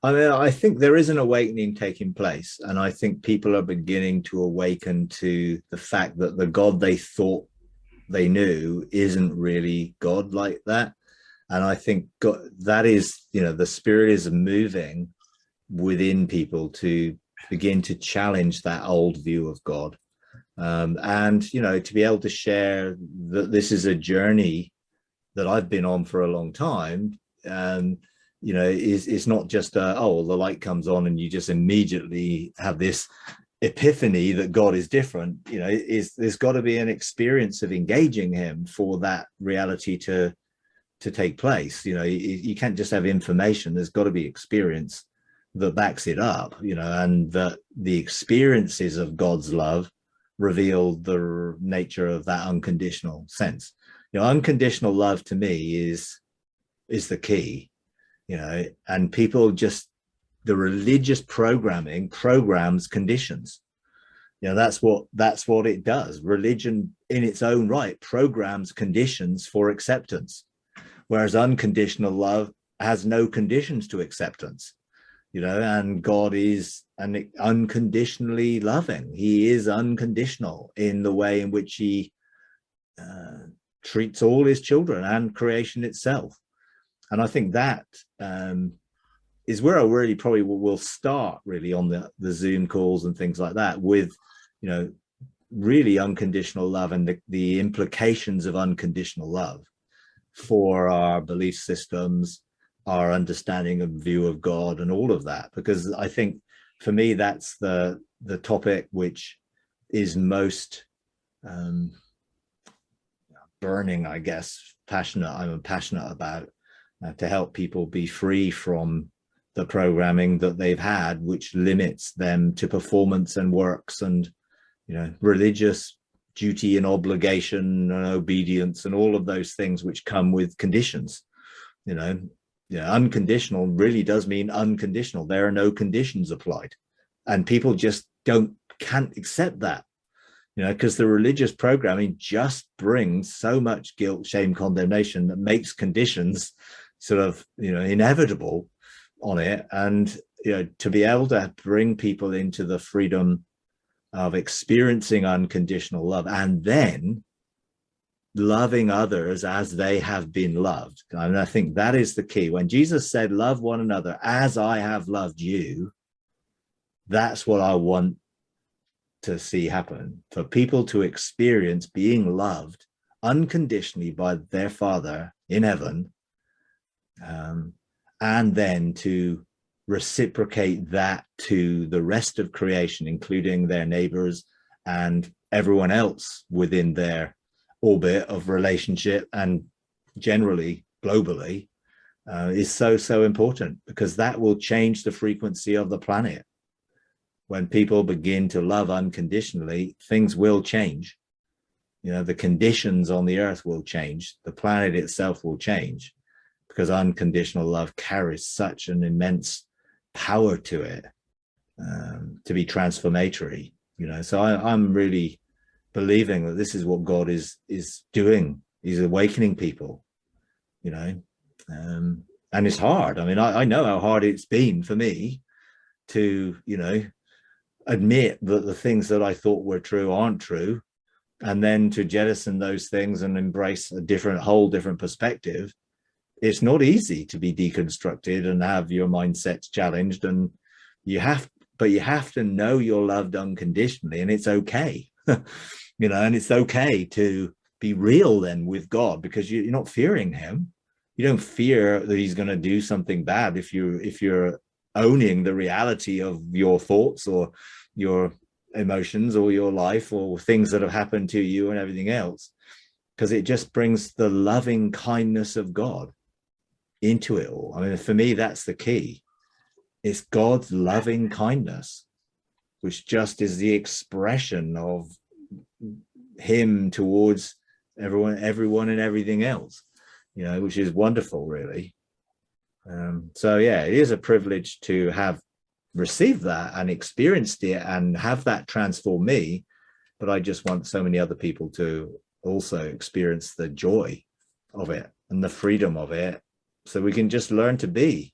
I mean, I think there is an awakening taking place, and I think people are beginning to awaken to the fact that the God they thought they knew isn't really God like that. And I think God, that is, the spirit is moving within people to begin to challenge that old view of God. And, to be able to share that this is a journey that I've been on for a long time. Is it's not just oh, the light comes on and you just immediately have this epiphany that God is different. There's got to be an experience of engaging Him for that reality to take place. You can't just have information. There's got to be experience that backs it up. And that the experiences of God's love reveal the nature of that unconditional sense. Unconditional love to me is the key. And people just, the religious programming programs conditions. That's what it does. Religion in its own right programs conditions for acceptance, whereas unconditional love has no conditions to acceptance. And God is unconditionally loving. He is unconditional in the way in which He treats all His children and creation itself. And I think that is where I really probably will start really on the Zoom calls and things like that, with, really unconditional love and the implications of unconditional love for our belief systems, our understanding and view of God and all of that. Because I think for me, that's the topic which is most burning, I guess, I'm passionate about, to help people be free from the programming that they've had, which limits them to performance and works and, religious duty and obligation and obedience and all of those things which come with conditions. Unconditional really does mean unconditional. There are no conditions applied, and people just can't accept that, because the religious programming just brings so much guilt, shame, condemnation that makes conditions sort of, inevitable on it. And, to be able to bring people into the freedom of experiencing unconditional love and then loving others as they have been loved. And I think that is the key. When Jesus said, love one another as I have loved you, that's what I want to see happen, for people to experience being loved unconditionally by their Father in heaven, and then to reciprocate that to the rest of creation, including their neighbors and everyone else within their orbit of relationship and generally globally, is so important, because that will change the frequency of the planet. When people begin to love unconditionally, things will change. The conditions on the earth will change. The planet itself will change, because unconditional love carries such an immense power to it, to be transformatory. So I'm really believing that this is what God is doing. He's awakening people, and it's hard. I mean, I know how hard it's been for me to, admit that the things that I thought were true aren't true, and then to jettison those things and embrace a whole different perspective. It's not easy to be deconstructed and have your mindsets challenged, and you have to know you're loved unconditionally, and it's okay. And it's okay to be real then with God, because you're not fearing Him. You don't fear that He's going to do something bad if you're owning the reality of your thoughts or your emotions or your life or things that have happened to you and everything else, because it just brings the loving kindness of God into it all. I mean, for me, that's the key. It's God's loving kindness, which just is the expression of Him towards everyone and everything else, which is wonderful, really. So yeah, it is a privilege to have received that and experienced it and have that transform me. But I just want so many other people to also experience the joy of it and the freedom of it, so we can just learn to be